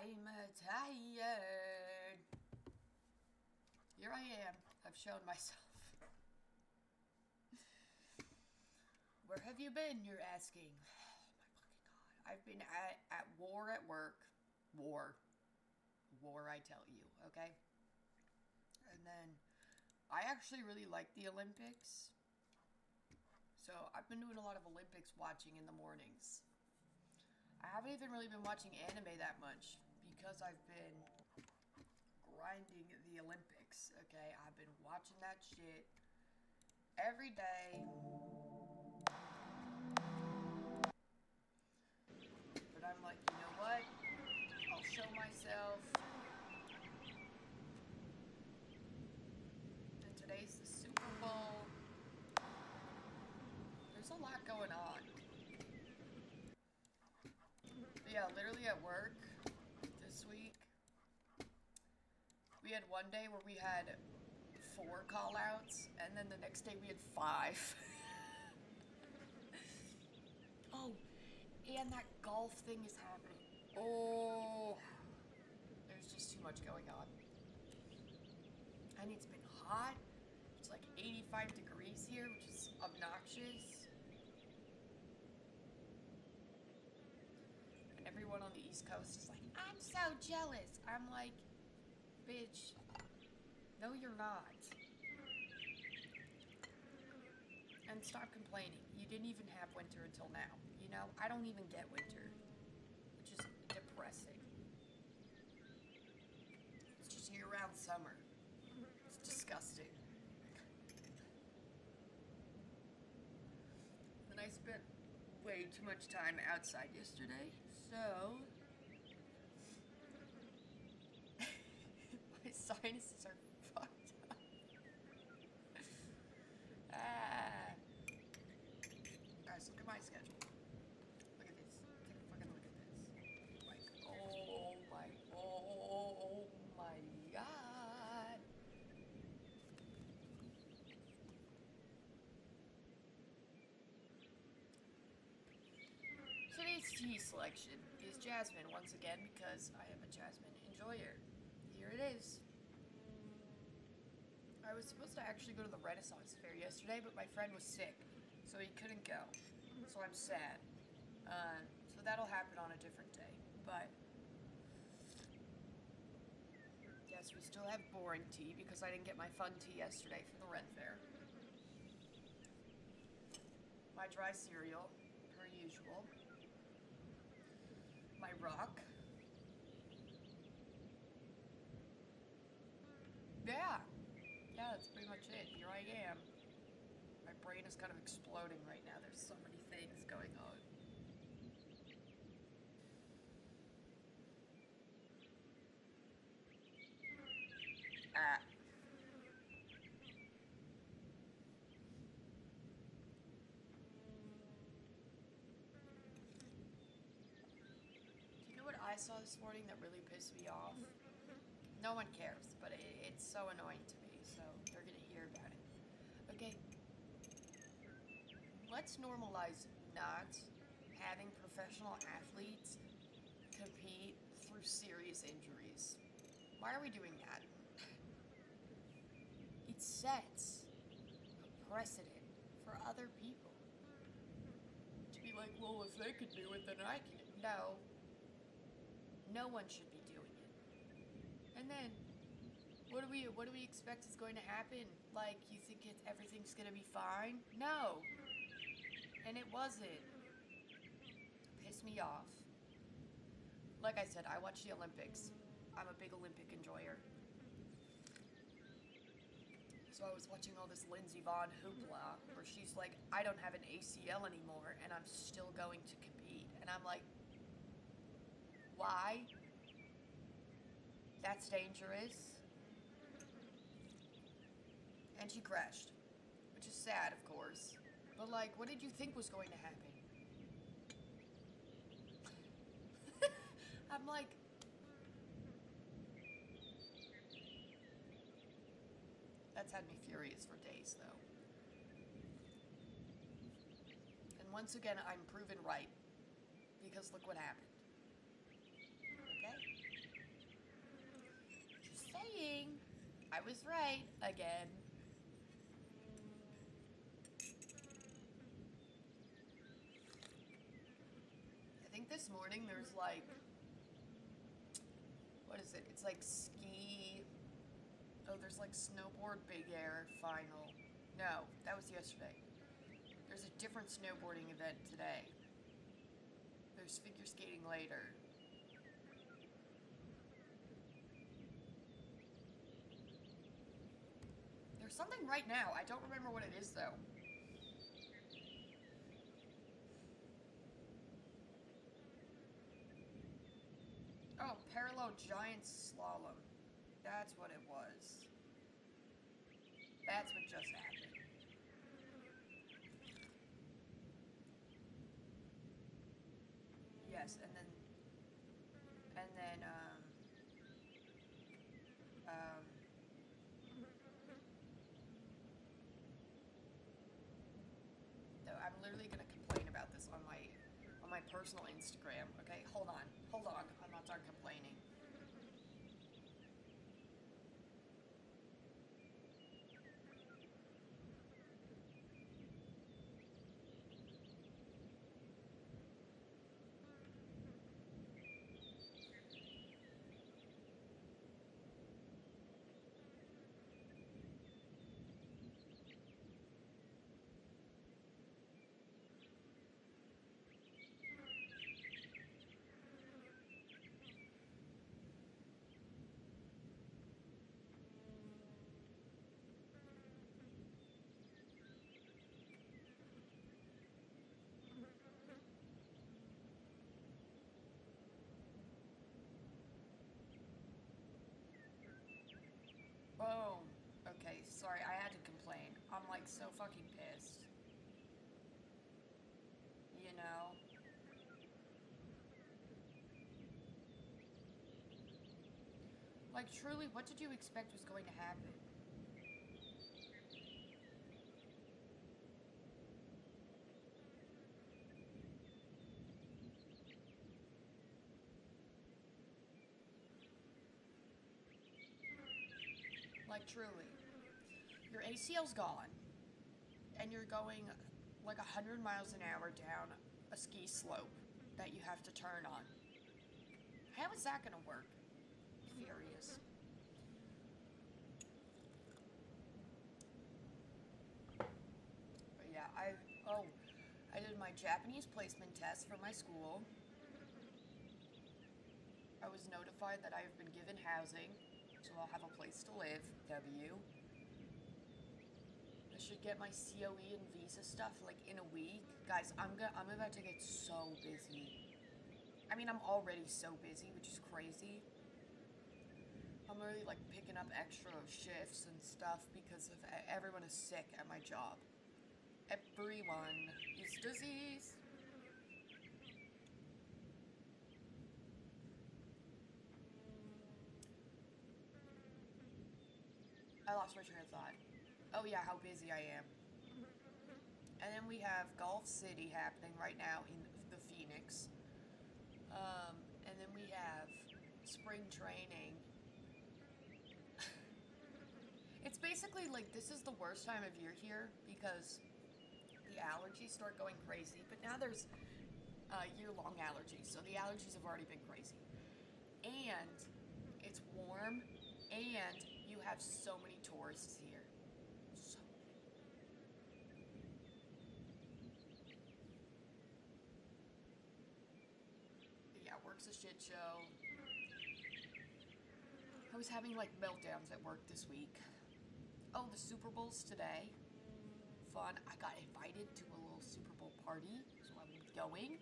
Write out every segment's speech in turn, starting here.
I'm tired. Here I am. I've shown myself. Where have you been, you're asking? Oh my fucking god. I've been at war at work. War. War, I tell you, okay? And then, I actually really like the Olympics. So, I've been doing a lot of Olympics watching in the mornings. I haven't even really been watching anime that much because I've been grinding the Olympics, okay? I've been watching that shit every day. But I'm like, you know what? I'll show myself. And today's the Super Bowl. There's a lot going on. But yeah, literally at work this week, we had one day where we had 4 call outs, and then the next day we had 5. Oh, and that golf thing is happening. Oh, there's just too much going on. And it's been hot. It's like 85 degrees here, which is obnoxious. And everyone on the East Coast is like, I'm so jealous. I'm like, bitch, no you're not. And stop complaining. You didn't even have winter until now. You know, I don't even get winter, which is depressing. It's just year-round summer. It's disgusting. And I spent way too much time outside yesterday, so my sinuses are fucked up. Ah. Guys, look at my schedule. Look at this. Take a fucking look at this. Like, oh my god. Today's tea selection is jasmine once again because I am a jasmine enjoyer. Here it is. I was supposed to actually go to the Renaissance Fair yesterday, but my friend was sick, so he couldn't go. So I'm sad. So that'll happen on a different day. But yes, we still have boring tea because I didn't get my fun tea yesterday for the Ren Fair. My dry cereal, per usual. My rock. Yeah, that's pretty much it. Here I am. My brain is kind of exploding right now. There's so many things going on. Ah. Do you know what I saw this morning that really pissed me off? No one cares, but it's so annoying to me, so they're gonna hear about it. Okay, let's normalize not having professional athletes compete through serious injuries. Why are we doing that? It sets a precedent for other people. To be like, well, if they could do it, then I can. No. No one should be doing it. And then, what do we expect is going to happen? Like, you think everything's gonna be fine? No. And it wasn't. Pissed me off. Like I said, I watch the Olympics. I'm a big Olympic enjoyer. So I was watching all this Lindsey Vonn hoopla where she's like, I don't have an ACL anymore and I'm still going to compete. And I'm like, why? That's dangerous. And she crashed. Which is sad, of course. But like, what did you think was going to happen? I'm like, that's had me furious for days, though. And once again, I'm proven right. Because look what happened. Okay? I was right again. I think this morning there's like, what is it? It's like ski. Oh, there's like snowboard big air final. No, that was yesterday. There's a different snowboarding event today. There's figure skating later. There's something right now. I don't remember what it is though. Oh, parallel giant slalom. That's what it was. That's what just happened. Yes, and then um though I'm literally gonna complain about this on my personal Instagram. Okay, hold on. I'm not done complaining. Boom. Okay, sorry, I had to complain. I'm like so fucking pissed. You know? Like, truly, what did you expect was going to happen? Like, truly. Your ACL's gone, and you're going like 100 miles an hour down a ski slope that you have to turn on. How is that gonna work? Furious. But yeah, I did my Japanese placement test for my school. I was notified that I have been given housing, so I'll have a place to live. W. I should get my COE and visa stuff like in a week. Guys, I'm about to get so busy. I mean, I'm already so busy, which is crazy. I'm already like picking up extra shifts and stuff because of everyone is sick at my job. Everyone is disease. I lost my train of thought. Oh yeah, how busy I am. And then we have Golf City happening right now in the Phoenix. And then we have spring training. It's basically like this is the worst time of year here because the allergies start going crazy. But now there's year-long allergies, so the allergies have already been crazy. And it's warm, and you have so many tourists here. So yeah, work's a shit show. I was having like meltdowns at work this week. Oh, the Super Bowl's today. Fun. I got invited to a little Super Bowl party, so I'm going.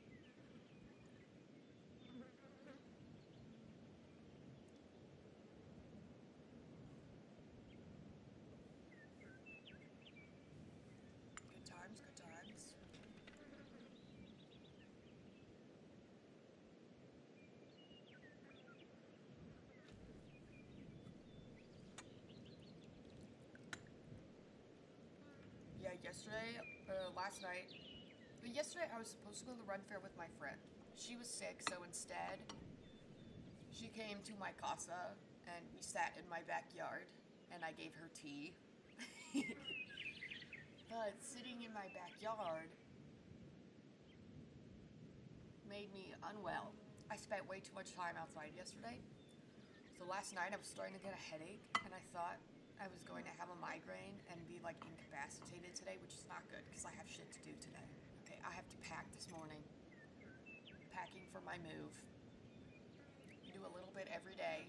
Good times, good times. Yeah, last night, yesterday I was supposed to go to the run fair with my friend. She was sick, so instead, she came to my casa and we sat in my backyard. and I gave her tea. But sitting in my backyard made me unwell. I spent way too much time outside yesterday. So last night I was starting to get a headache, and I thought I was going to have a migraine and be like incapacitated today, which is not good because I have shit to do today. Okay, I have to pack this morning. Packing for my move. Do a little bit every day.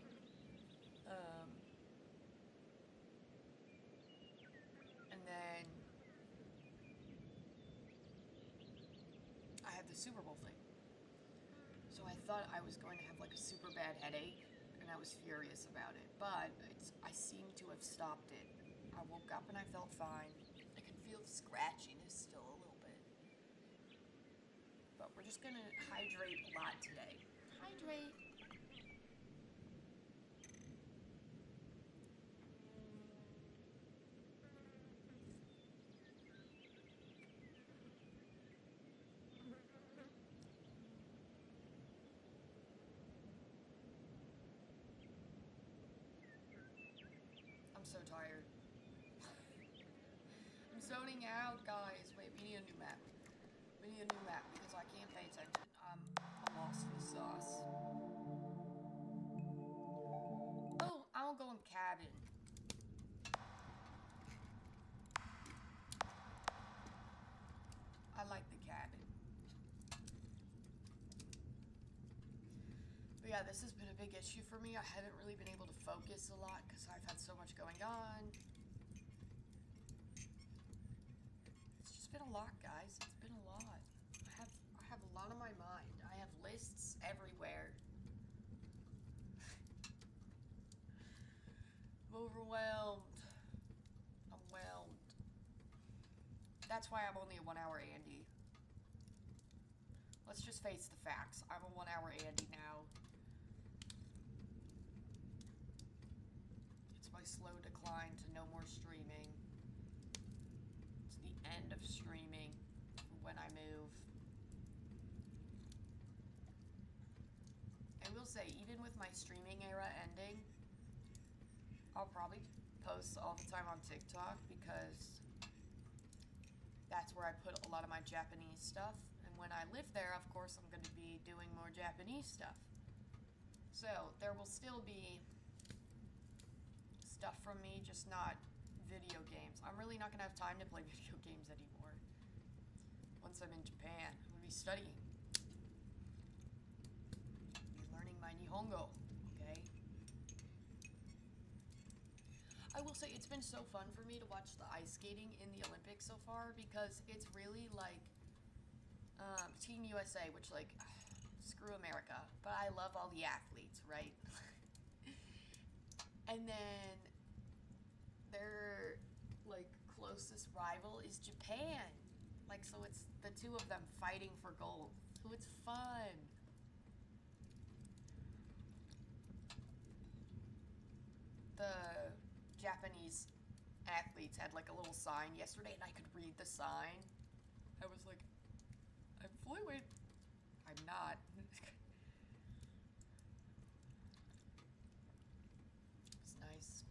And then I had the Super Bowl thing. So I thought I was going to have like a super bad headache, and I was furious about it. But I seem to have stopped it. I woke up and I felt fine. I can feel the scratchiness still a little bit. But we're just gonna hydrate a lot today. Hydrate. I'm so tired. I'm zoning out, guys. Wait, we need a new map. We need a new map because I can't pay attention. I'm lost in the sauce. Oh, I'll go in cabin. I like the cabin. But yeah, this has been a big issue for me. I haven't really been able to focus a lot because I've had so much going on. It's just been a lot, guys. It's been a lot. I have a lot on my mind. I have lists everywhere. I'm overwhelmed. I'm whelmed. That's why I'm only a 1 hour Andy. Let's just face the facts. I'm a 1 hour Andy now. It's my slow decline to no more streaming. It's the end of streaming when I move. I will say, even with my streaming era ending, I'll probably post all the time on TikTok because that's where I put a lot of my Japanese stuff. And when I live there, of course, I'm going to be doing more Japanese stuff. So there will still be stuff from me, just not video games. I'm really not going to have time to play video games anymore. Once I'm in Japan, I'm going to be studying. Be learning my Nihongo, okay? I will say it's been so fun for me to watch the ice skating in the Olympics so far because it's really like Team USA, which like, screw America, but I love all the athletes, right? And then their like closest rival is Japan. Like, so it's the two of them fighting for gold. So it's fun. The Japanese athletes had like a little sign yesterday, and I could read the sign. I was like, I'm fluent. I'm not. It's nice.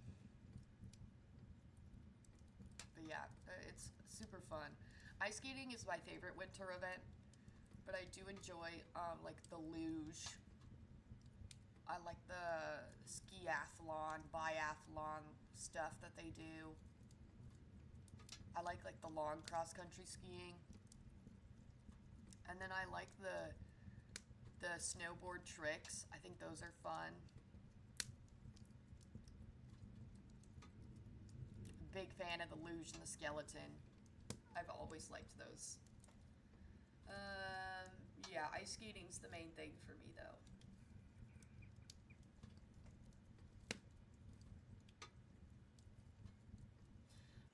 But yeah, it's super fun. Ice skating is my favorite winter event, but I do enjoy like the luge. I like the skiathlon, biathlon stuff that they do. I like the long cross country skiing. And then I like the snowboard tricks. I think those are fun. Big fan of the luge and the skeleton. I've always liked those. Yeah, ice skating's the main thing for me though.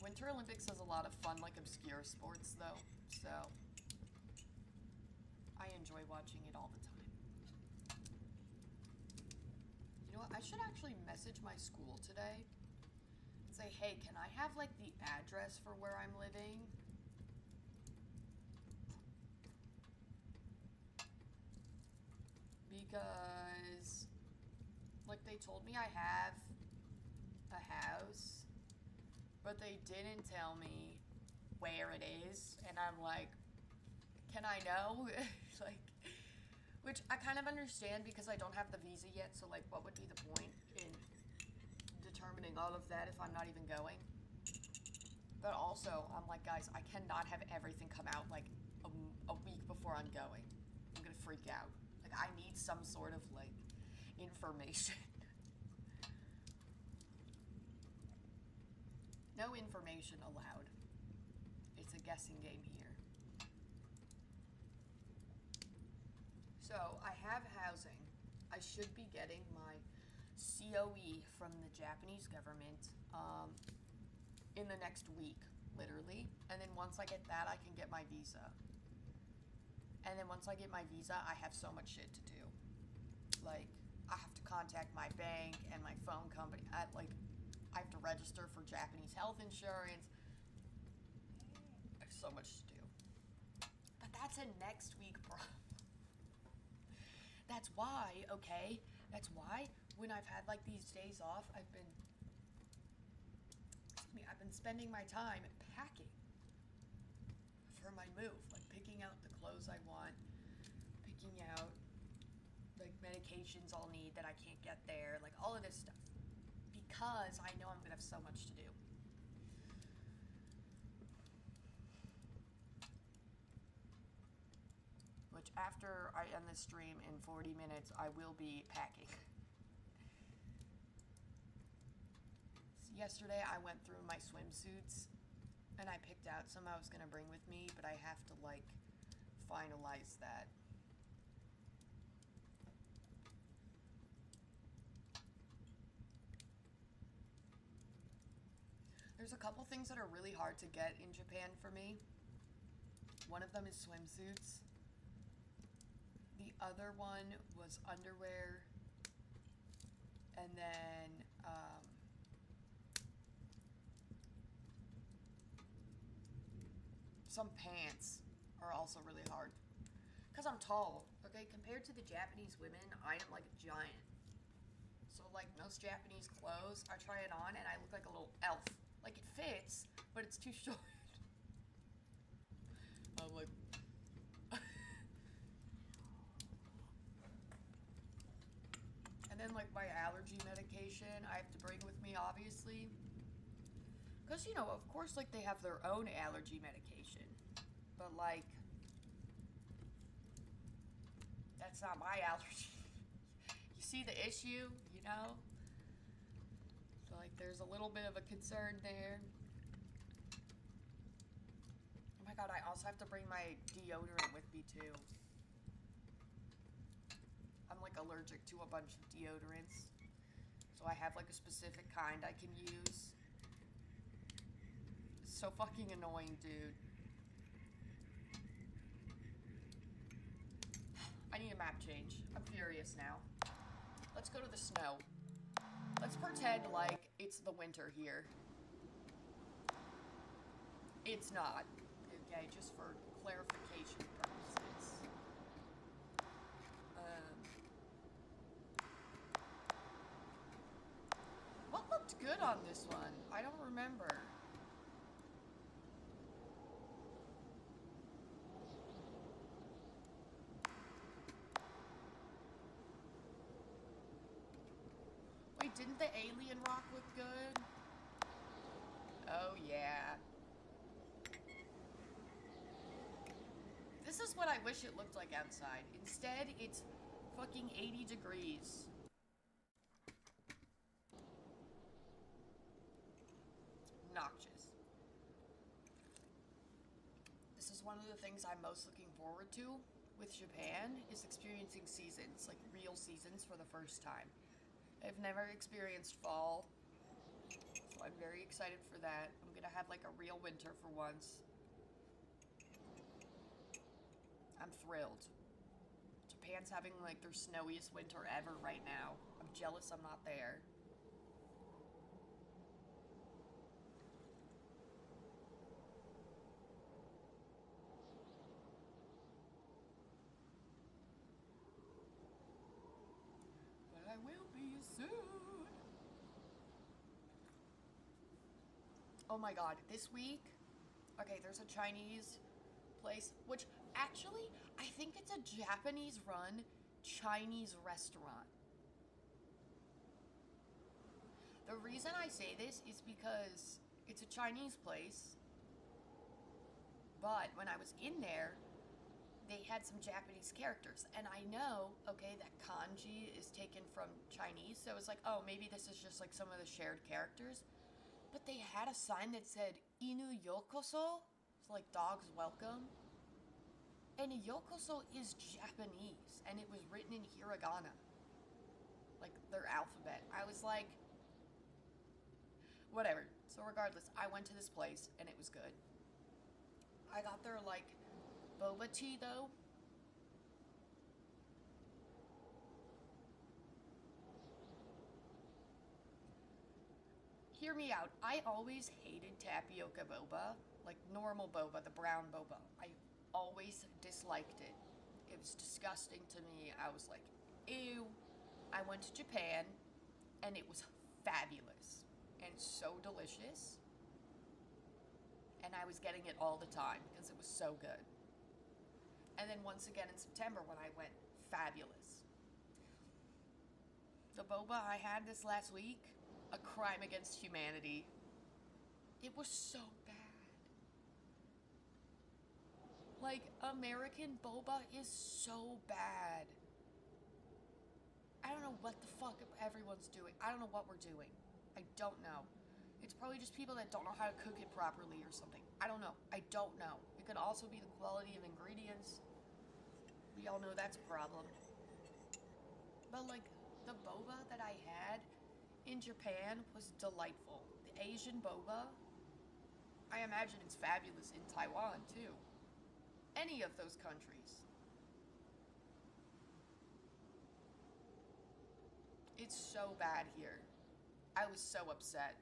Winter Olympics has a lot of fun, like obscure sports though, so I enjoy watching it all the time. You know what, I should actually message my school today and say, hey, can I have like the address for where I'm living? Because like they told me I have a house, but they didn't tell me where it is, and I'm like, can I know? Like, which I kind of understand because I don't have the visa yet, so like what would be the point in determining all of that if I'm not even going? But also, I'm like, guys, I cannot have everything come out like a week before I'm going. I'm gonna freak out. Like, I need some sort of like information. No information allowed. It's a guessing game here. So, I have housing. I should be getting my COE from the Japanese government in the next week, literally. And then once I get that, I can get my visa. And then once I get my visa, I have so much shit to do. Like, I have to contact my bank and my phone company. I have to register for Japanese health insurance. I have so much to do. But that's a next week problem. That's why, okay, that's why when I've had like these days off, I've been spending my time packing for my move, like picking out the clothes I want, picking out like medications I'll need that I can't get there, like all of this stuff, because I know I'm gonna have so much to do. Which after I end this stream in 40 minutes, I will be packing. So yesterday I went through my swimsuits and I picked out some I was gonna bring with me, but I have to like finalize that. There's a couple things that are really hard to get in Japan for me. One of them is swimsuits. The other one was underwear. And then some pants are also really hard. Because I'm tall, okay? Compared to the Japanese women, I am like a giant. So like most Japanese clothes, I try it on and I look like a little elf. Like it fits, but it's too short. I'm like... And then like my allergy medication I have to bring with me, obviously. Because, you know, of course, like they have their own allergy medication. But like, that's not my allergy. You see the issue, you know? So like there's a little bit of a concern there. Oh my god, I also have to bring my deodorant with me too. I'm like allergic to a bunch of deodorants. So I have like a specific kind I can use. It's so fucking annoying, dude. I need a map change. I'm furious now. Let's go to the snow. Let's pretend like it's the winter here. It's not. Okay, just for clarification purposes. What looked good on this one? I don't remember. Wait, didn't the alien rock look good? Oh, yeah. This is what I wish it looked like outside. Instead, it's fucking 80 degrees. Noxious. This is one of the things I'm most looking forward to with Japan, is experiencing seasons, like real seasons for the first time. I've never experienced fall, so I'm very excited for that. I'm gonna have like a real winter for once. I'm thrilled. Japan's having like their snowiest winter ever right now. I'm jealous I'm not there. But I will be soon. Oh my god, this week, okay, there's a Chinese place, which actually, I think it's a Japanese run Chinese restaurant. The reason I say this is because it's a Chinese place, but when I was in there, they had some Japanese characters. And I know, okay, that kanji is taken from Chinese, so it's like, oh, maybe this is just like some of the shared characters. But they had a sign that said Inu Yokoso, it's like dogs welcome. And Yokoso is Japanese, and it was written in hiragana, like their alphabet. I was like, whatever. So regardless, I went to this place and it was good. I got their like boba tea though. Hear me out. I always hated tapioca boba, like normal boba, the brown boba. I always disliked it. It was disgusting to me. I was like, ew. I went to Japan and it was fabulous and so delicious. And I was getting it all the time because it was so good. And then once again in September when I went, fabulous. The boba I had this last week, a crime against humanity. It was so bad. Like, American boba is so bad. I don't know what the fuck everyone's doing. I don't know what we're doing. I don't know. It's probably just people that don't know how to cook it properly or something. I don't know. I don't know. It could also be the quality of ingredients. We all know that's a problem. But like, the boba that I had in Japan was delightful. The Asian boba, I imagine it's fabulous in Taiwan too. Any of those countries. It's so bad here. I was so upset.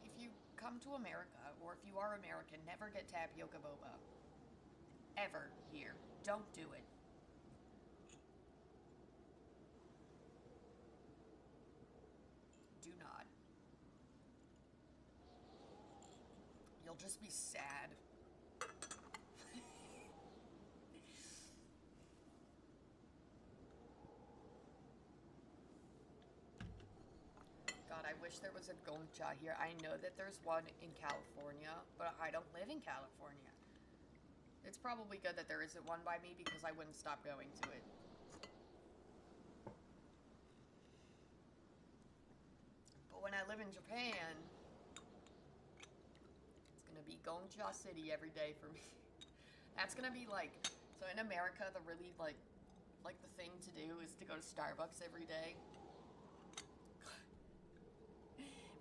If you come to America, or if you are American, never get tapioca boba. Ever here. Don't do it. Do not. You'll just be sad. God, I wish there was a Gongcha here. I know that there's one in California, but I don't live in California. It's probably good that there isn't one by me because I wouldn't stop going to it. But when I live in Japan, it's gonna be Gongcha City every day for me. That's gonna be like, so in America, the really like the thing to do is to go to Starbucks every day.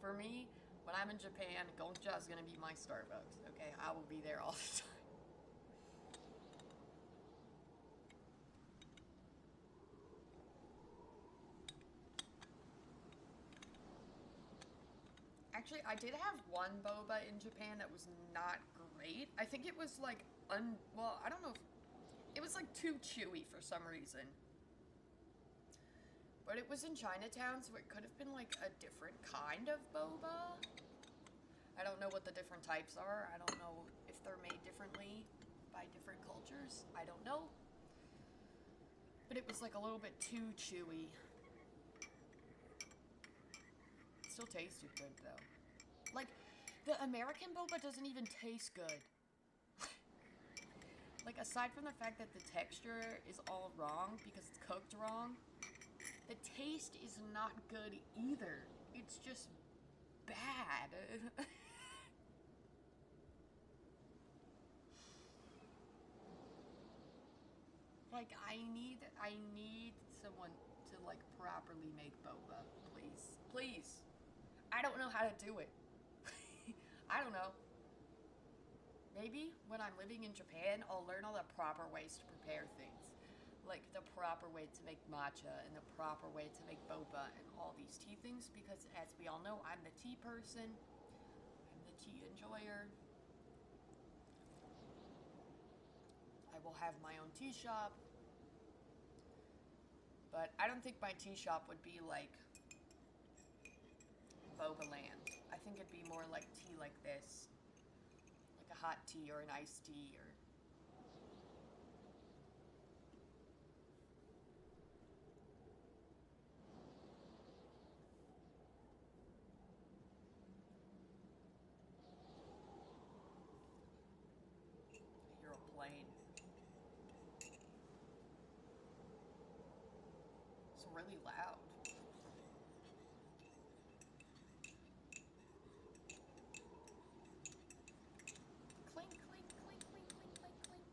For me, when I'm in Japan, Gongcha is gonna be my Starbucks. Okay, I will be there all the time. Actually, I did have one boba in Japan that was not great. I think it was like well, I don't know if it was like too chewy for some reason. But it was in Chinatown, so it could have been like a different kind of boba. I don't know what the different types are. I don't know if they're made differently by different cultures. I don't know. But it was like a little bit too chewy. It still tasted good though. Like, the American boba doesn't even taste good. Like, aside from the fact that the texture is all wrong because it's cooked wrong, the taste is not good either. It's just bad. Like, I need someone to like properly make boba, please. Please. I don't know how to do it. I don't know. Maybe when I'm living in Japan, I'll learn all the proper ways to prepare things. Like the proper way to make matcha and the proper way to make boba and all these tea things because as we all know, I'm the tea person. I'm the tea enjoyer. I will have my own tea shop. But I don't think my tea shop would be like Boba Land. I think it'd be more like tea like this. Like a hot tea or an iced tea or... I hear a plane. It's really loud. Clink, clink, clink, clink, clink, clink, clink.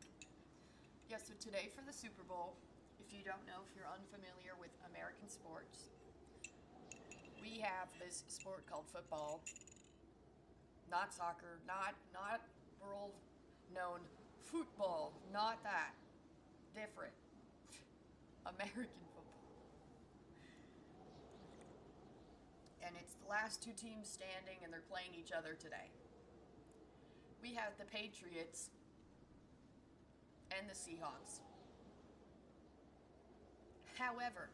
Yeah, so today for the Super Bowl, if you don't know, if you're unfamiliar with American sports, we have this sport called football. Not soccer, not world known football, not that. Different. American football. And it's the last two teams standing and they're playing each other today. We have the Patriots and the Seahawks. However,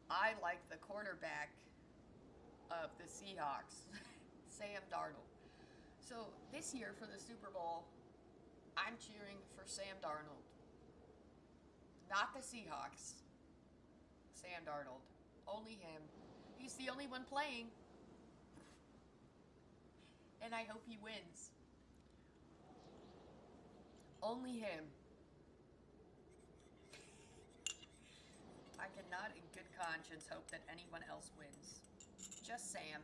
I like the quarterback of the Seahawks, Sam Darnold. So this year for the Super Bowl, I'm cheering for Sam Darnold. Not the Seahawks. Sam Darnold. Only him. He's the only one playing. And I hope he wins. Only him. I cannot in good conscience hope that anyone else wins. Just Sam.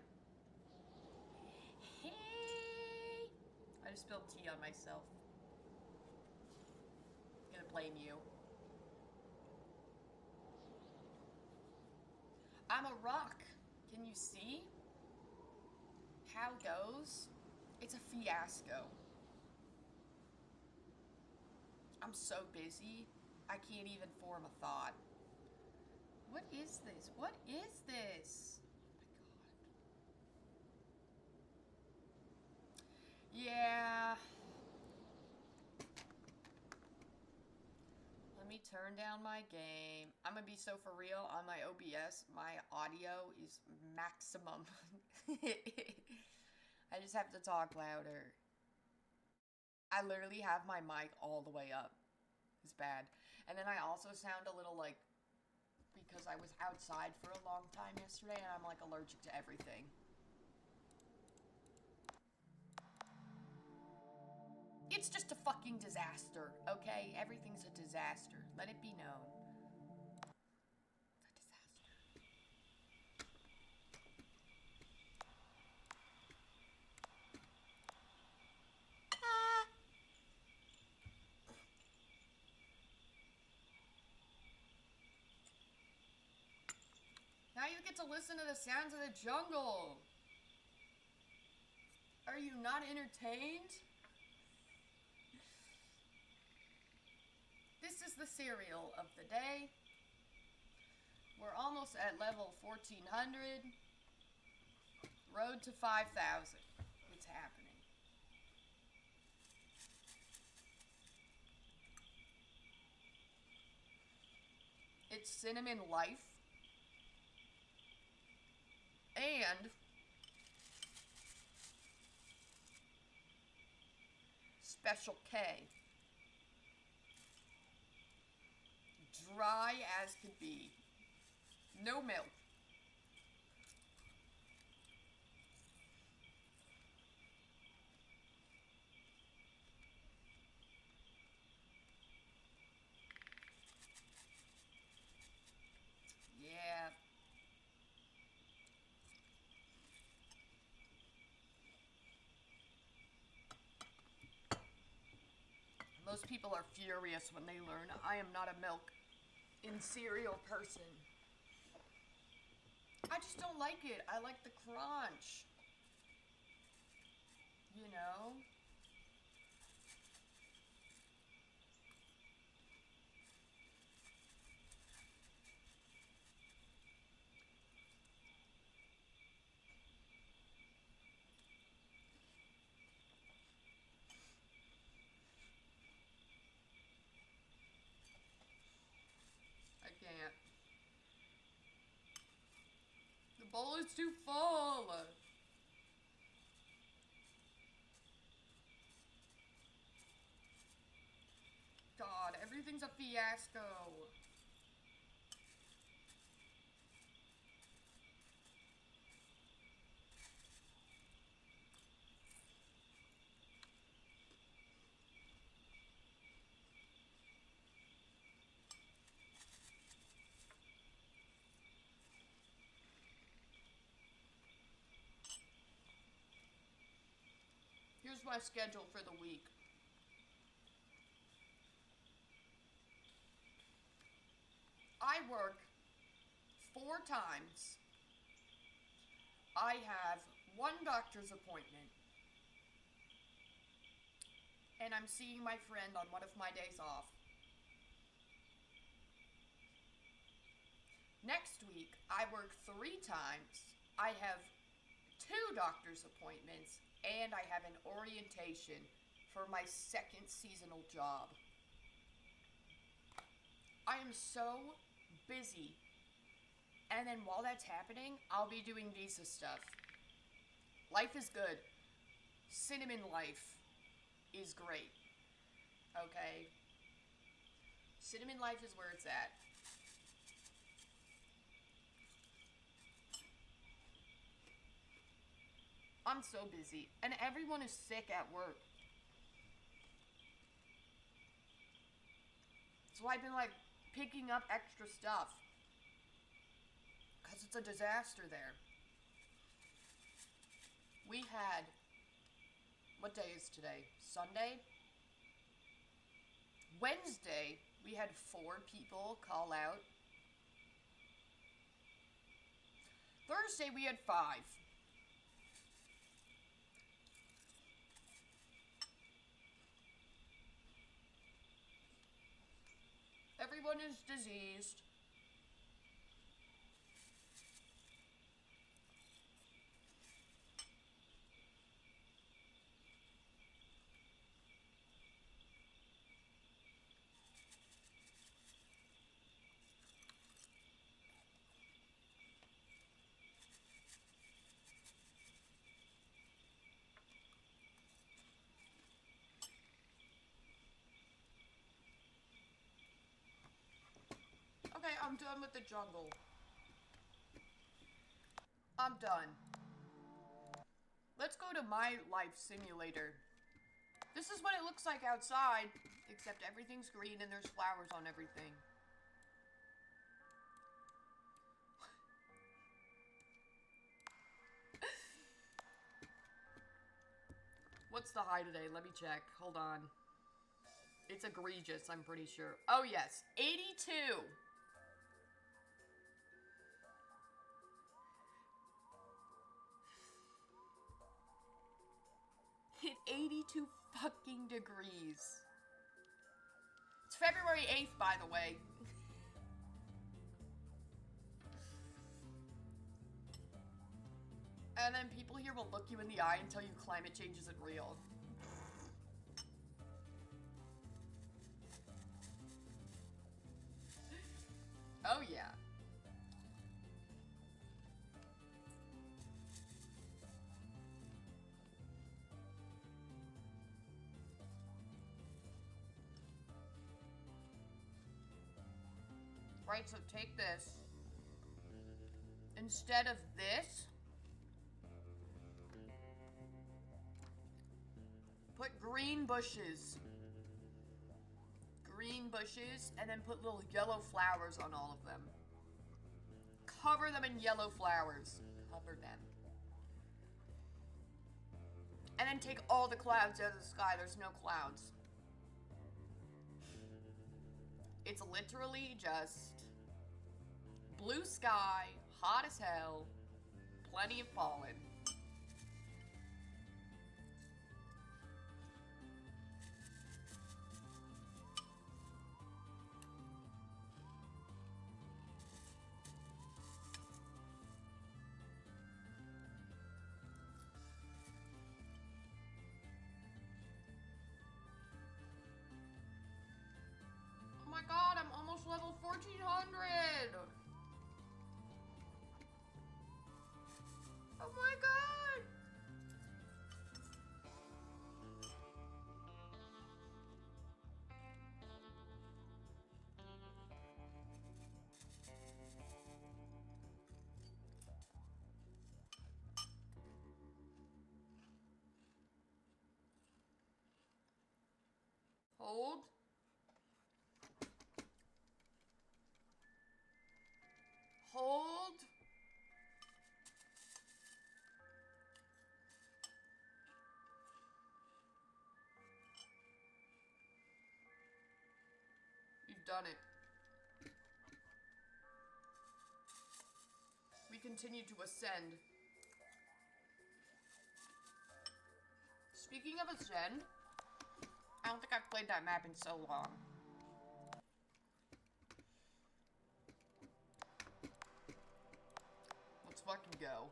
Hey! I just spilled tea on myself. I'm gonna blame you. I'm a rock. Can you see? How goes? It's a fiasco. I'm so busy, I can't even form a thought. What is this? What is this? Oh my god. Yeah. Let me turn down my game. I'm gonna be so for real, on my OBS, my audio is maximum. I just have to talk louder. I literally have my mic all the way up. It's bad. And then I also sound a little like, because I was outside for a long time yesterday and I'm like allergic to everything. It's just a fucking disaster, okay? Everything's a disaster. Let it be known. It's a disaster. Ah! Now you get to listen to the sounds of the jungle. Are you not entertained? This is the cereal of the day. We're almost at level 1400. Road to 5,000. It's happening. It's Cinnamon Life. And Special K. Dry as could be. No milk. Yeah. Most people are furious when they learn I am not a milk in cereal person. I just don't like it. I like the crunch. You know? bowl is too full. God, everything's a fiasco. Here's my schedule for the week. I work 4 times. I have 1 doctor's appointment. And I'm seeing my friend on one of my days off. Next week, I work 3 times. I have 2 doctor's appointments, and I have an orientation for my 2nd seasonal job. I am so busy. And then while that's happening, I'll be doing visa stuff. Life is good. Cinnamon life is great. Okay? Cinnamon life is where it's at. I'm so busy. And everyone is sick at work. So I've been like picking up extra stuff. Because it's a disaster there. We had, what day is today? Sunday? Wednesday, we had 4 people call out. Thursday, we had 5. Everyone is diseased. Okay, I'm done with the jungle. I'm done. Let's go to my life simulator. This is what it looks like outside, except everything's green and there's flowers on everything. What's the high today? Let me check. Hold on. It's egregious, I'm pretty sure. Oh yes, 82. Hit 82 fucking degrees. It's February 8th, by the way. And then people here will look you in the eye and tell you climate change isn't real. Oh yeah. Right, so take this. Instead of this, put green bushes. Green bushes, and then put little yellow flowers on all of them. Cover them in yellow flowers. Cover them. And then take all the clouds out of the sky. There's no clouds. It's literally just blue sky, hot as hell, plenty of pollen. Oh my god, I'm almost level 1400! Hold. Hold. You've done it. We continue to ascend. Speaking of ascend, I don't think I've played that map in so long. Let's fucking go.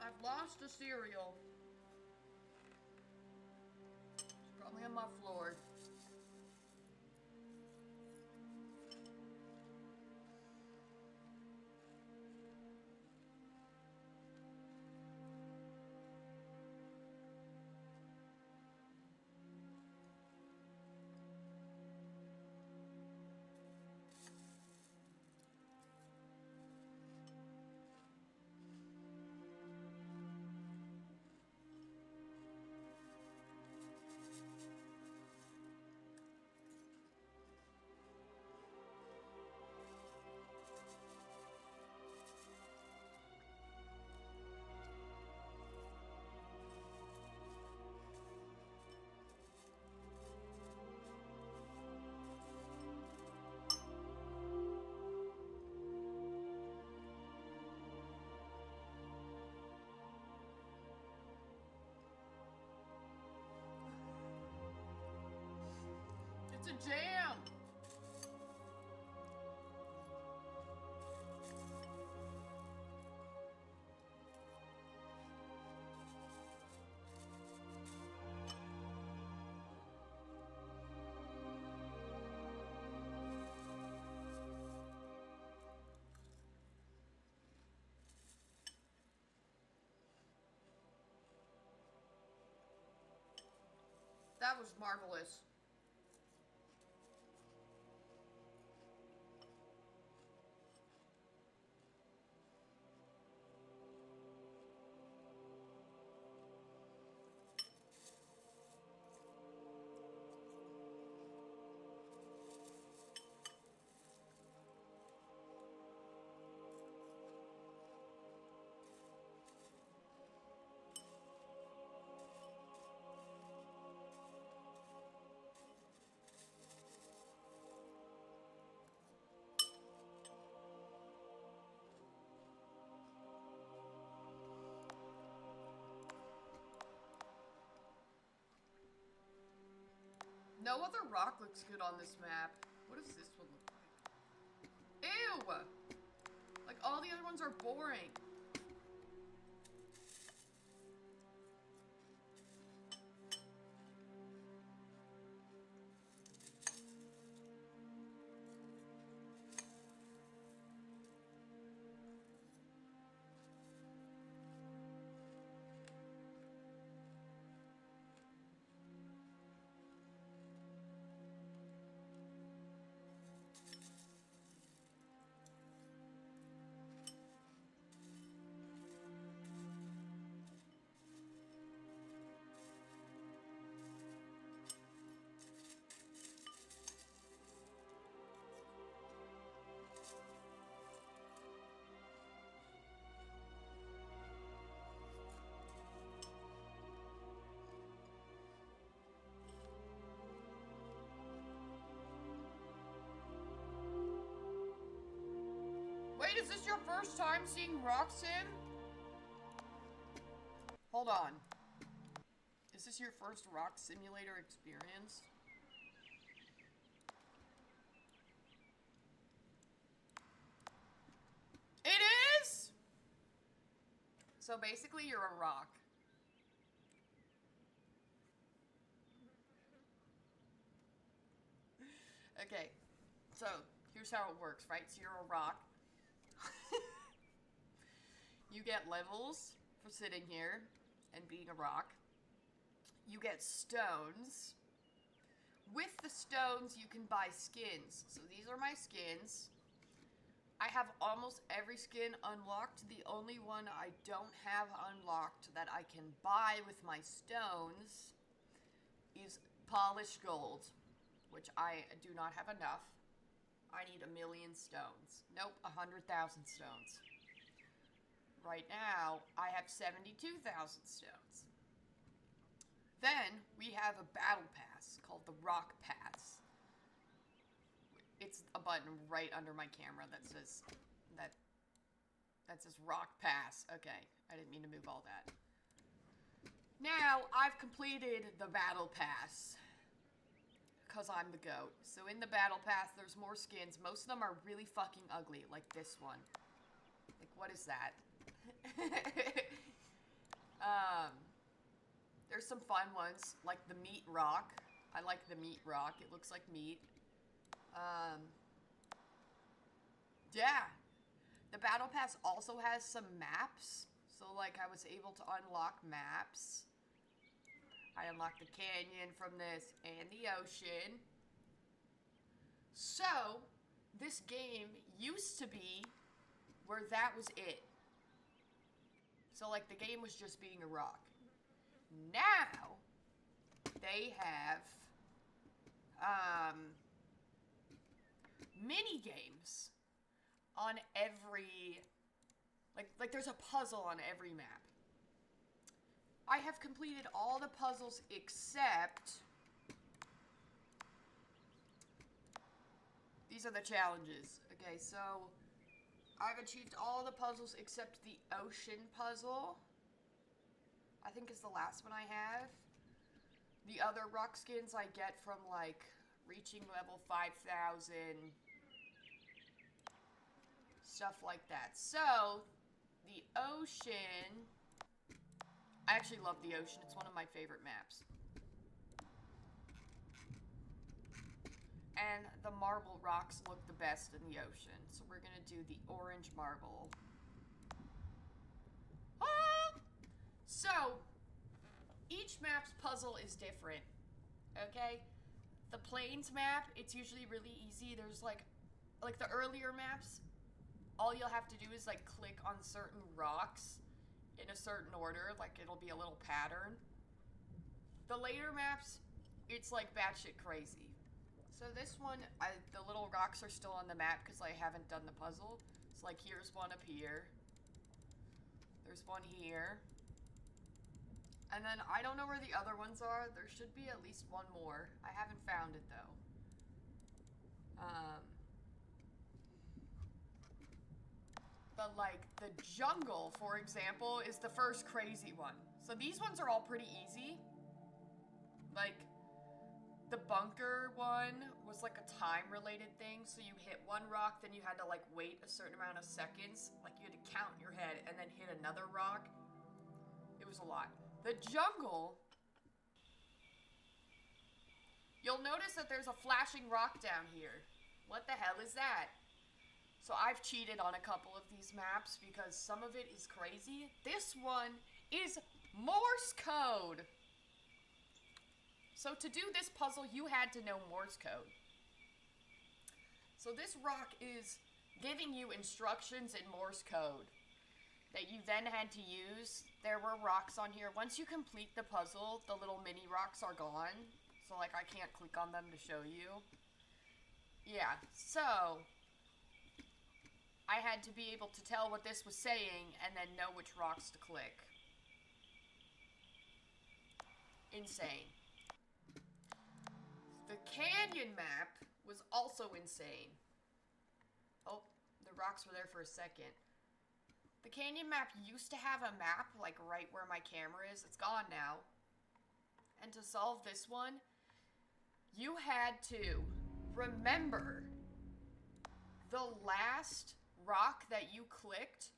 I've lost a cereal. It's probably on my floor. It's a jam! That was marvelous. No other rock looks good on this map. What does this one look like? Ew! Like, all the other ones are boring. is this your first time seeing Rock Sim? Hold on. Is this your first Rock Simulator experience? It is? So basically you're a rock. Okay, so here's how it works, right? So you're a rock. You get levels for sitting here and being a rock. You get stones. With the stones, you can buy skins. So these are my skins. I have almost every skin unlocked. The only one I don't have unlocked that I can buy with my stones is polished gold, which I do not have enough. I need 1,000,000 stones. Nope, 100,000 stones. Right now, I have 72,000 stones. Then, we have a battle pass called the Rock Pass. It's a button right under my camera that says Rock Pass. Okay, I didn't mean to move all that. Now, I've completed the battle pass because I'm the GOAT. So in the battle pass, there's more skins. Most of them are really fucking ugly, like this one. Like, what is that? There's some fun ones, like the meat rock. I like the meat rock. It looks like meat. Yeah. The battle pass also has some maps. So, like, I was able to unlock maps. I unlocked the canyon from this and the ocean. So, this game used to be where that was it. So, like, the game was just being a rock. Now, they have, mini games on every, like there's a puzzle on every map. I have completed all the puzzles except, these are the challenges. Okay, so I've achieved all the puzzles except the ocean puzzle. I think is the last one I have. The other rock skins I get from, like, reaching level 5,000. Stuff like that. So, the ocean... I actually love the ocean. It's one of my favorite maps. And the marble rocks look the best in the ocean. So we're gonna do the orange marble. So, each map's puzzle is different, okay? The plains map, it's usually really easy. There's like the earlier maps, all you'll have to do is like click on certain rocks in a certain order, like it'll be a little pattern. The later maps, it's like batshit crazy. So this one, the little rocks are still on the map because I haven't done the puzzle. So like here's one up here. There's one here. And then I don't know where the other ones are. There should be at least one more. I haven't found it though. But like the jungle, for example, is the first crazy one. So these ones are all pretty easy. Like the bunker one was like a time related thing. So you hit one rock, then you had to like wait a certain amount of seconds. Like you had to count in your head and then hit another rock. It was a lot. The jungle, you'll notice that there's a flashing rock down here. What the hell is that? So I've cheated on a couple of these maps because some of it is crazy. This one is Morse code. So to do this puzzle, you had to know Morse code. So this rock is giving you instructions in Morse code that you then had to use. There were rocks on here. Once you complete the puzzle, the little mini rocks are gone. So, like, I can't click on them to show you. Yeah, so I had to be able to tell what this was saying and then know which rocks to click. Insane. The canyon map was also insane. Oh, the the rocks were there for a second. The canyon map used to have a map, like, right where my camera is. It's gone now. And to solve this one, you had to remember the last rock that you clicked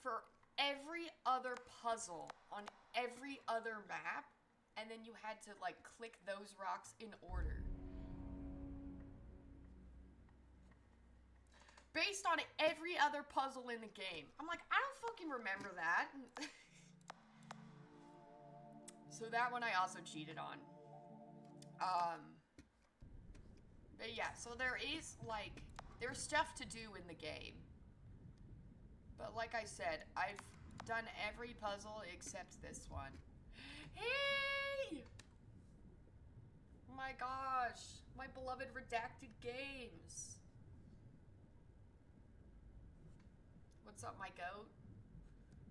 for every other puzzle on every other map, and then you had to, like, click those rocks in order. Based on every other puzzle in the game. I'm like, I don't fucking remember that. So that one I also cheated on. But yeah, so there is, like, there's stuff to do in the game. But like I said, I've done every puzzle except this one. Hey! Oh my gosh. My beloved redacted games. What's up, my goat?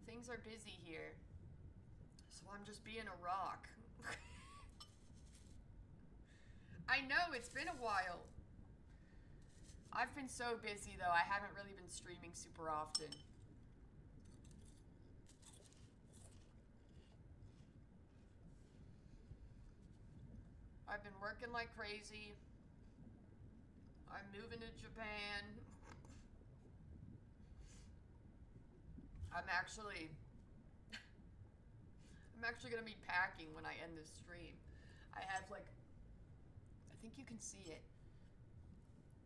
Things are busy here. So I'm just being a rock. I know, it's been a while. I've been so busy, though. I haven't really been streaming super often. I've been working like crazy. I'm moving to Japan. I'm actually gonna be packing when I end this stream. I have, like, I think you can see it.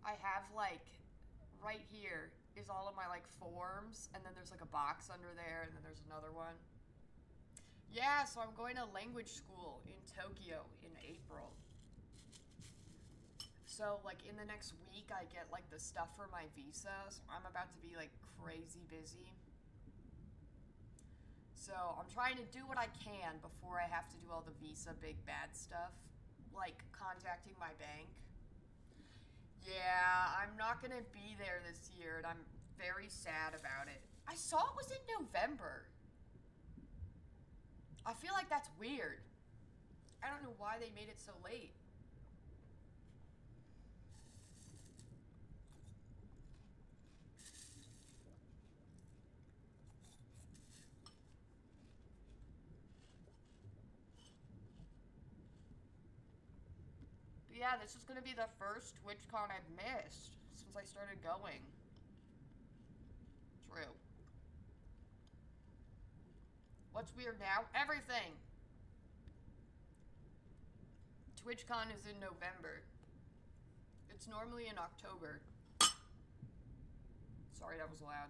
I have, like, right here is all of my, like, forms, and then there's, like, a box under there, and then there's another one. Yeah, so I'm going to language school in Tokyo in April. So, like, in the next week, I get, like, the stuff for my visa, so I'm about to be, like, crazy busy. So, I'm trying to do what I can before I have to do all the visa big bad stuff. Like, contacting my bank. Yeah, I'm not gonna be there this year, and I'm very sad about it. I saw it was in November. I feel like that's weird. I don't know why they made it so late. But yeah, this is gonna be the first TwitchCon I've missed since I started going. True. What's weird now? Everything! TwitchCon is in November. It's normally in October. Sorry, that was loud.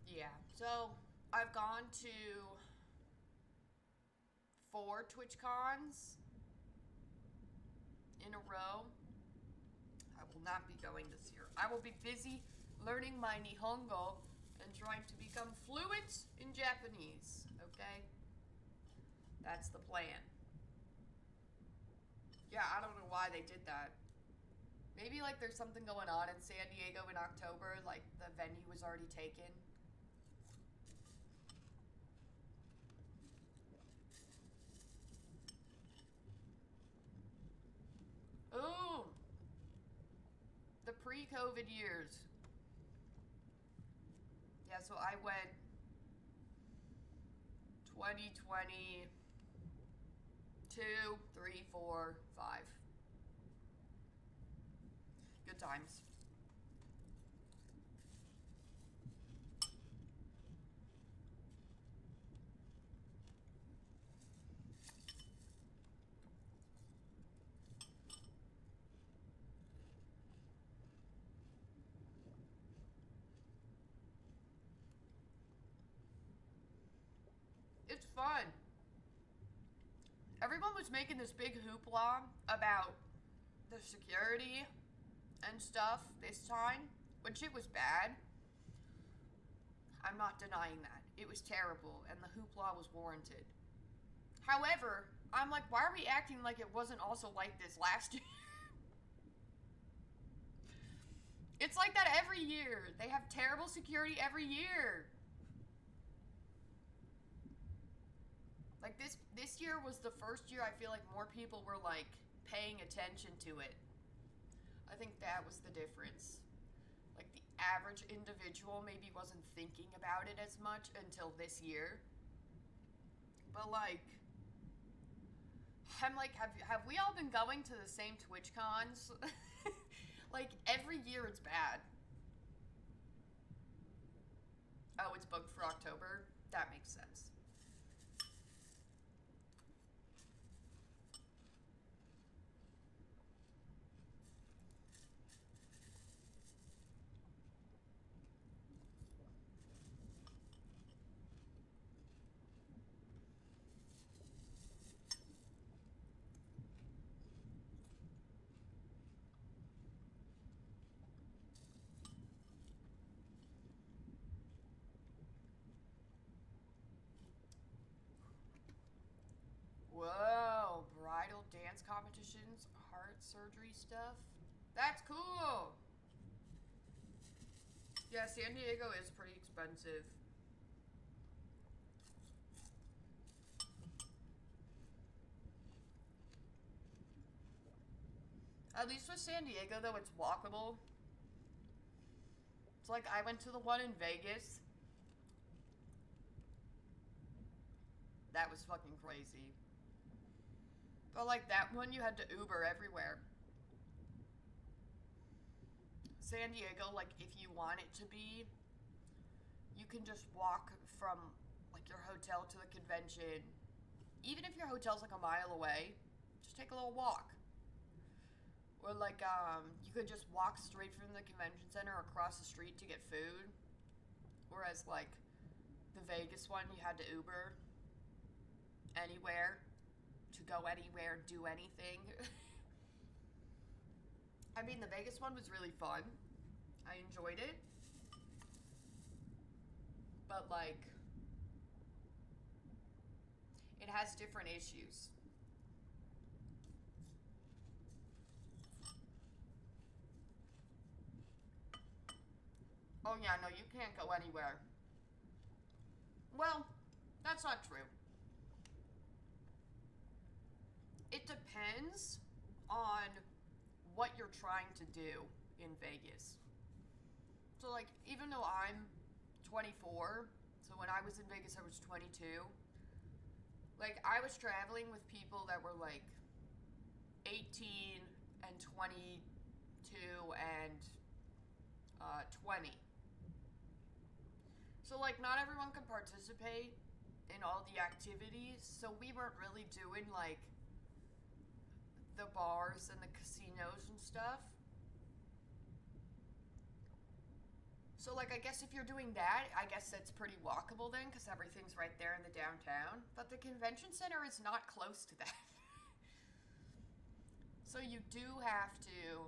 Yeah, so I've gone to 4 TwitchCons in a row. I will not be going this year. I will be busy learning my Nihongo and trying to become fluent in Japanese, okay? That's the plan. Yeah, I don't know why they did that. Maybe, like, there's something going on in San Diego in October, like, the venue was already taken. Ooh! The pre-COVID years. Yeah, so I went 2020, 2, 3, 4, 5. Good times. It's fun. Everyone was making this big hoopla about the security and stuff this time, when shit was bad. I'm not denying that. It was terrible, and the hoopla was warranted. However, I'm like, why are we acting like it wasn't also like this last year? It's like that every year. They have terrible security every year. Like, this year was the first year I feel like more people were, like, paying attention to it. I think that was the difference. Like the average individual maybe wasn't thinking about it as much until this year. But like, I'm like, have we all been going to the same Twitch cons? Like every year it's bad. Oh, it's booked for October? That makes sense. Whoa, bridal dance competitions, heart surgery stuff. That's cool. Yeah, San Diego is pretty expensive. At least with San Diego, though, it's walkable. It's like I went to the one in Vegas. That was fucking crazy. But like that one, you had to Uber everywhere. San Diego, like if you want it to be, you can just walk from like your hotel to the convention. Even if your hotel's like a mile away, just take a little walk. Or like you could just walk straight from the convention center across the street to get food. Whereas like the Vegas one, you had to Uber anywhere to go anywhere, do anything. I mean, the Vegas one was really fun. I enjoyed it. But like it has different issues. Oh yeah, no, you can't go anywhere. Well, that's not true. It depends on what you're trying to do in Vegas. So like, even though I'm 24, so when I was in Vegas I was 22, like I was traveling with people that were like 18 and 22 and 20. So like not everyone can participate in all the activities, so we weren't really doing like the bars and the casinos and stuff. So like I guess if you're doing that, I guess that's pretty walkable then because everything's right there in the downtown. But the convention center is not close to that. So you do have to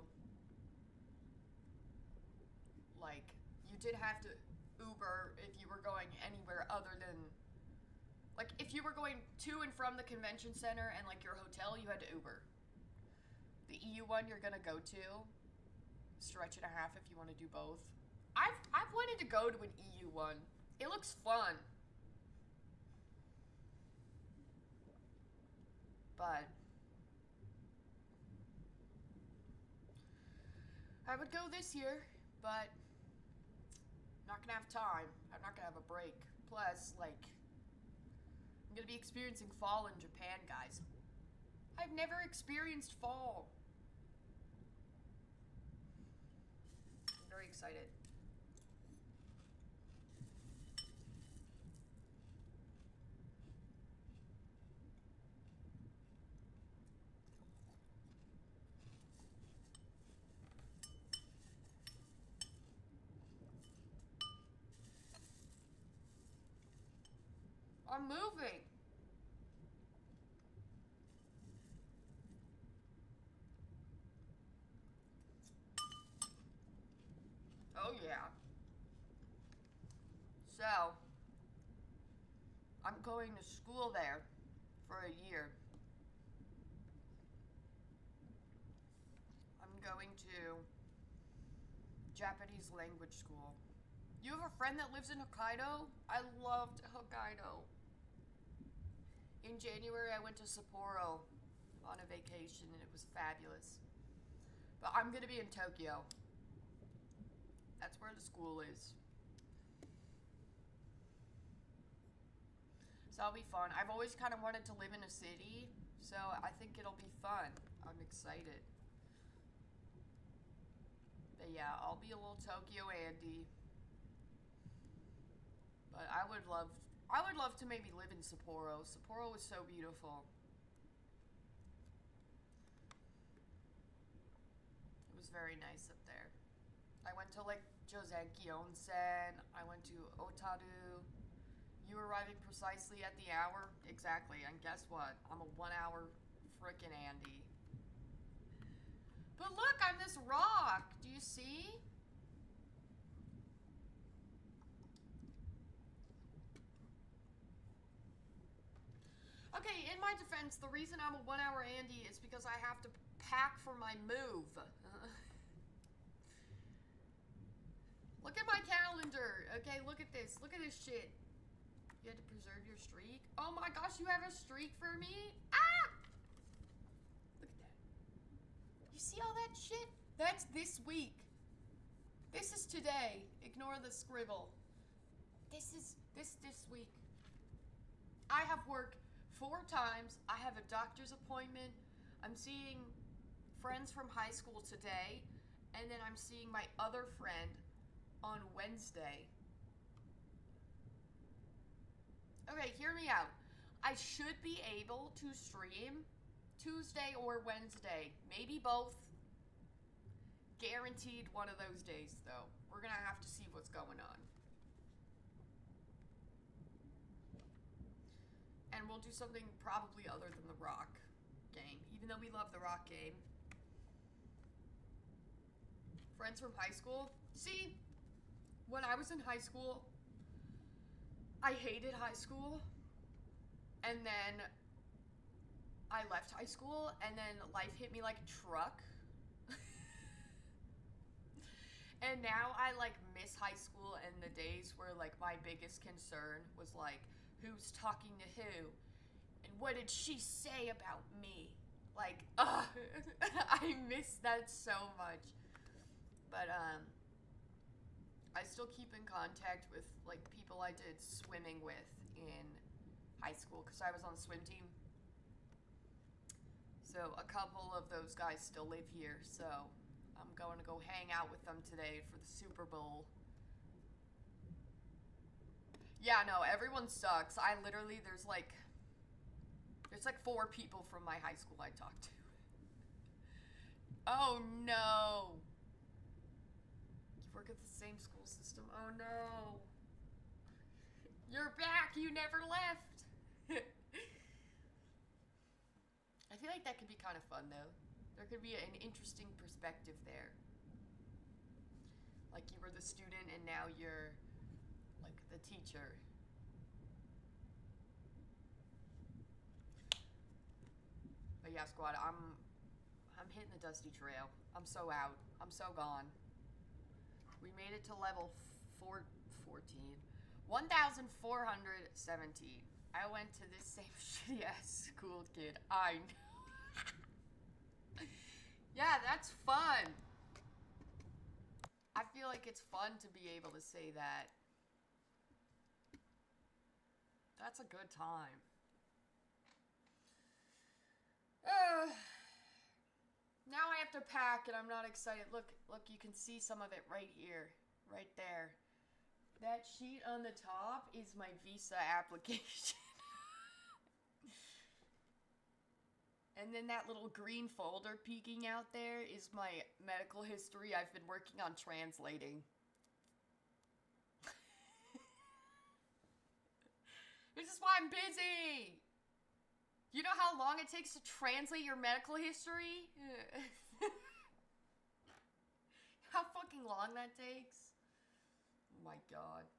like you did have to Uber if you were going anywhere other than like if you were going to and from the convention center and like your hotel, you had to Uber. The EU one you're gonna go to, stretch and a half if you want to do both. I've wanted to go to an EU one. It looks fun. But I would go this year, but not gonna have time. I'm not gonna have a break. Plus, like, I'm gonna be experiencing fall in Japan, guys. I've never experienced fall. I'm very excited. I'm moving. Oh yeah. So, I'm going to school there for a year. I'm going to Japanese language school. You have a friend that lives in Hokkaido? I loved Hokkaido. In January, I went to Sapporo. on a vacation, and it was fabulous. But I'm gonna be in Tokyo. That's where the school is. So that'll be fun. I've always kind of wanted to live in a city, so I think it'll be fun. I'm excited. But yeah, I'll be a little Tokyo Andy. But I would love to maybe live in Sapporo. Sapporo is so beautiful. It was very nice up there. I went to like Josenki Onsen. I went to Otaru. You arriving precisely at the hour? Exactly. And guess what? I'm a 1 hour frickin' Andy. But look, I'm this rock. Do you see? Okay, in my defense, the reason I'm a 1 hour Andy is because I have to pack for my move. Look at my calendar. Okay, look at this. Look at this shit. You had to preserve your streak? Oh my gosh, you have a streak for me? Ah! Look at that. You see all that shit? That's this week. This is today. Ignore the scribble. This is this week. I have work 4 times. I have a doctor's appointment. I'm seeing friends from high school today. And then I'm seeing my other friend on Wednesday. Okay, hear me out. I should be able to stream Tuesday or Wednesday. Maybe both. Guaranteed one of those days, though. We're gonna have to see what's going on. And we'll do something probably other than the Rock game. Even though we love the Rock game. Friends from high school? See, when I was in high school, I hated high school. And then I left high school, and then life hit me like a truck. And now I like miss high school and the days where like my biggest concern was like, who's talking to who? And what did she say about me? Like, I miss that so much. But I still keep in contact with like people I did swimming with in high school because I was on the swim team. So a couple of those guys still live here, so I'm going to go hang out with them today for the Super Bowl. Yeah, no, everyone sucks. I literally, there's like 4 people from my high school I talked to. Oh no. You work at the same school system? Oh no. You're back, you never left. I feel like that could be kind of fun though. There could be an interesting perspective there. Like you were the student and now you're like the teacher. But yeah, squad, I'm hitting the dusty trail. I'm so out. I'm so gone. We made it to level 14. 1,417. I went to this same shitty ass school, kid. I know. Yeah, that's fun. I feel like it's fun to be able to say that. That's a good time. Now I have to pack and I'm not excited. Look, you can see some of it right here. Right there. That sheet on the top is my visa application. And then that little green folder peeking out there is my medical history I've been working on translating. This is why I'm busy! You know how long it takes to translate your medical history? How fucking long that takes? Oh my god.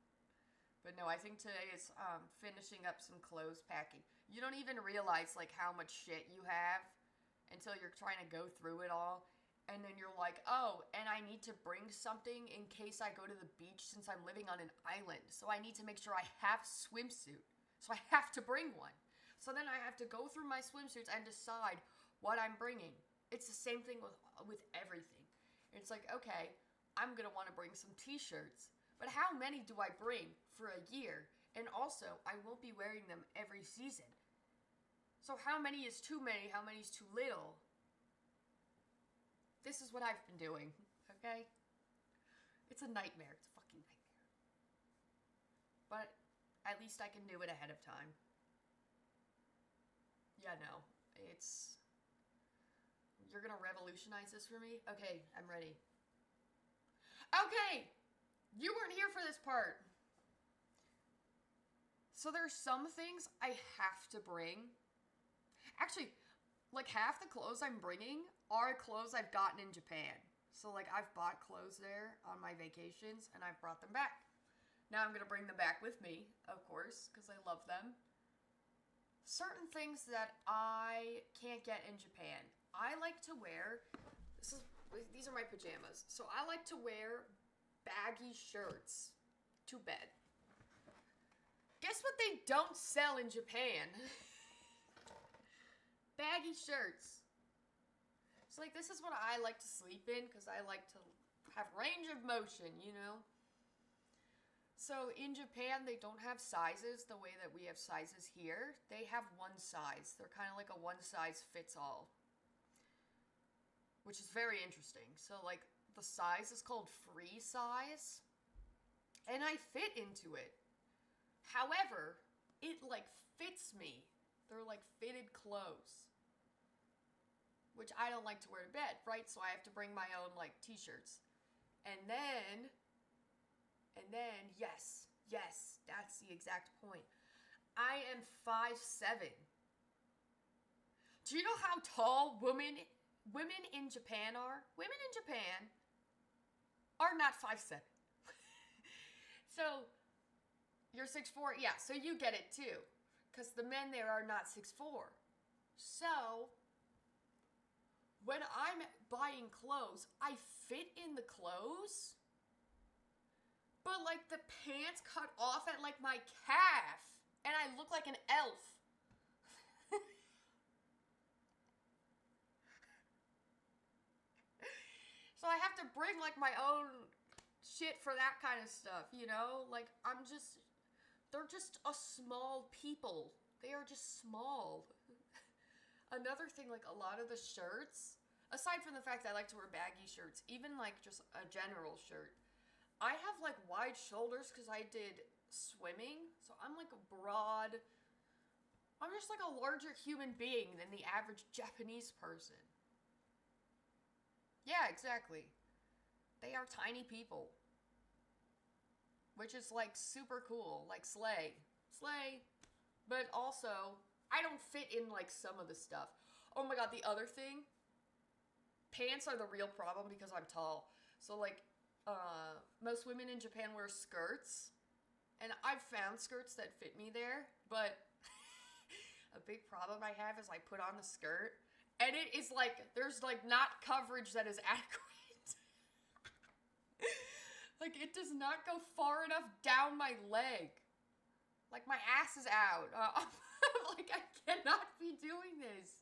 But no, I think today is finishing up some clothes packing. You don't even realize like how much shit you have until you're trying to go through it all. And then you're like, oh, and I need to bring something in case I go to the beach since I'm living on an island. So I need to make sure I have a swimsuit. So I have to bring one. So then I have to go through my swimsuits and decide what I'm bringing. It's the same thing with everything. It's like, okay, I'm going to want to bring some t-shirts, but how many do I bring for a year? And also, I won't be wearing them every season. So how many is too many? How many is too little? This is what I've been doing, okay? It's a nightmare. It's a fucking nightmare. But at least I can do it ahead of time. Yeah, no. You're gonna revolutionize this for me? Okay, I'm ready. Okay! You weren't here for this part. So there's some things I have to bring. Actually, like half the clothes I'm bringing are clothes I've gotten in Japan. So like I've bought clothes there on my vacations and I've brought them back. Now I'm gonna bring them back with me, of course, because I love them. Certain things that I can't get in Japan. I like to wear, these are my pajamas. So I like to wear baggy shirts to bed. Guess what they don't sell in Japan? Baggy shirts. So like this is what I like to sleep in because I like to have range of motion, you know? So in Japan, they don't have sizes the way that we have sizes here. They have one size. They're kind of like a one size fits all, which is very interesting. So like the size is called free size, and I fit into it. However, it like fits me. They're like fitted clothes, which I don't like to wear to bed, right? So I have to bring my own like t-shirts. And then, yes, that's the exact point. I am 5'7". Do you know how tall women in Japan are? Women in Japan are not 5'7". So, you're 6'4". Yeah, so you get it too. Because the men there are not 6'4". So, when I'm buying clothes, I fit in the clothes, but like the pants cut off at like my calf, and I look like an elf. So I have to bring like my own shit for that kind of stuff, you know? Like they're just a small people. They are just small. Another thing, like a lot of the shirts, aside from the fact that I like to wear baggy shirts, even like just a general shirt, I have like wide shoulders because I did swimming. So I'm like a broad, I'm just like a larger human being than the average Japanese person. Yeah, exactly. They are tiny people. Which is like super cool. Like slay. Slay. But also, I don't fit in like some of the stuff. Oh my god, the other thing. Pants are the real problem because I'm tall. So like, most women in Japan wear skirts. And I've found skirts that fit me there. But a big problem I have is I put on the skirt. And it is like, there's like not coverage that is adequate. Like it does not go far enough down my leg. Like my ass is out. Like I cannot be doing this.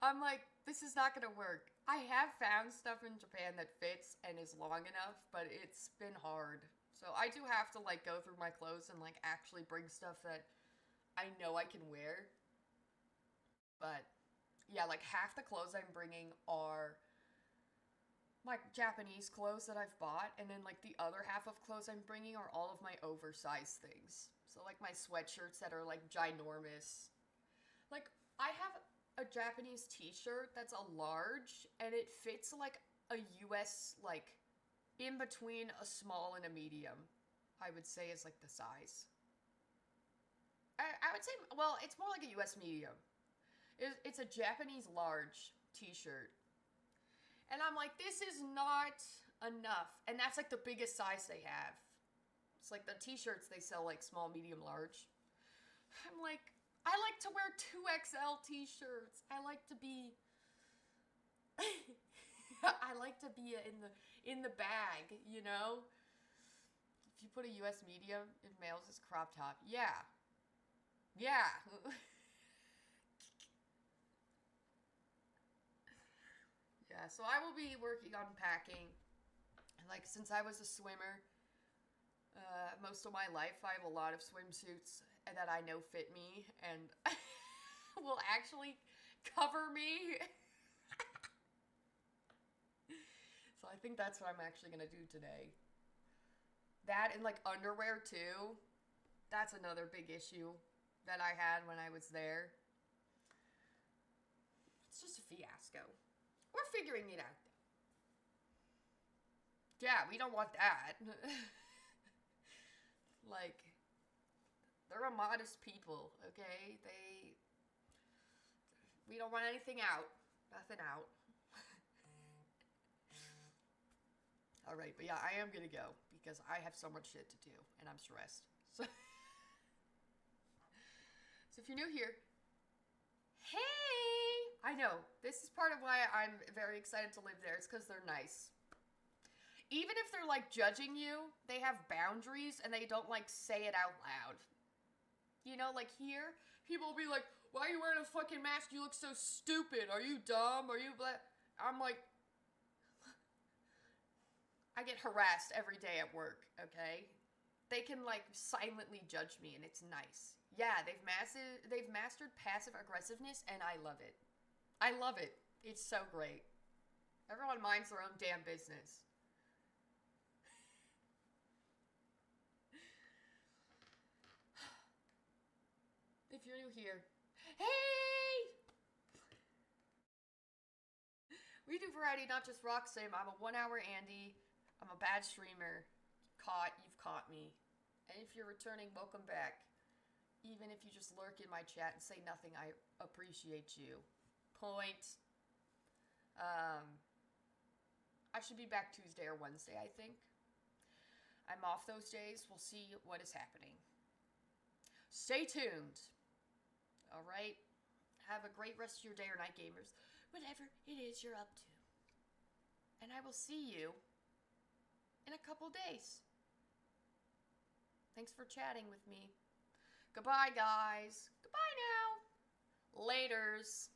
I'm like, this is not gonna work. I have found stuff in Japan that fits and is long enough, but it's been hard. So I do have to like go through my clothes and like actually bring stuff that I know I can wear. But yeah, like half the clothes I'm bringing are my Japanese clothes that I've bought, and then like the other half of clothes I'm bringing are all of my oversized things. So like my sweatshirts that are like ginormous. Like I have a Japanese t-shirt that's a large and it fits like a US like in between a small and a medium, I would say is like the size. I would say, well, it's more like a US medium. It's a Japanese large t-shirt. And I'm like, this is not enough. And that's like the biggest size they have. It's like the t-shirts they sell like small, medium, large. I'm like, I like to wear 2XL t-shirts. I like to be I like to be in the bag, you know? If you put a US medium, it mails as crop top. Yeah, Yeah. Yeah, so I will be working on packing. Like, since I was a swimmer, most of my life, I have a lot of swimsuits that I know fit me and will actually cover me. So I think that's what I'm actually gonna do today. That and like underwear too. That's another big issue that I had when I was there. It's just a fiasco. We're figuring it out. Yeah, we don't want that. Like, they're a modest people, okay? We don't want anything out. Nothing out. All right, but yeah, I am gonna go because I have so much shit to do and I'm stressed. So, so if you're new here, hey! I know, this is part of why I'm very excited to live there. It's because they're nice. Even if they're like judging you, they have boundaries and they don't like say it out loud. You know, like here, people will be like, why are you wearing a fucking mask? You look so stupid. Are you dumb? Are you black? I'm like, I get harassed every day at work, okay? They can like silently judge me and it's nice. Yeah, they've mastered passive aggressiveness and I love it. I love it. It's so great. Everyone minds their own damn business. If you're new here, hey! We do variety, not just rock sim. I'm a 1 hour Andy. I'm a bad streamer. You've caught me. And if you're returning, welcome back. Even if you just lurk in my chat and say nothing, I appreciate you. Point. I should be back Tuesday or Wednesday, I think. I'm off those days. We'll see what is happening. Stay tuned. All right? Have a great rest of your day or night, gamers. Whatever it is you're up to. And I will see you in a couple days. Thanks for chatting with me. Goodbye, guys. Goodbye now. Laters.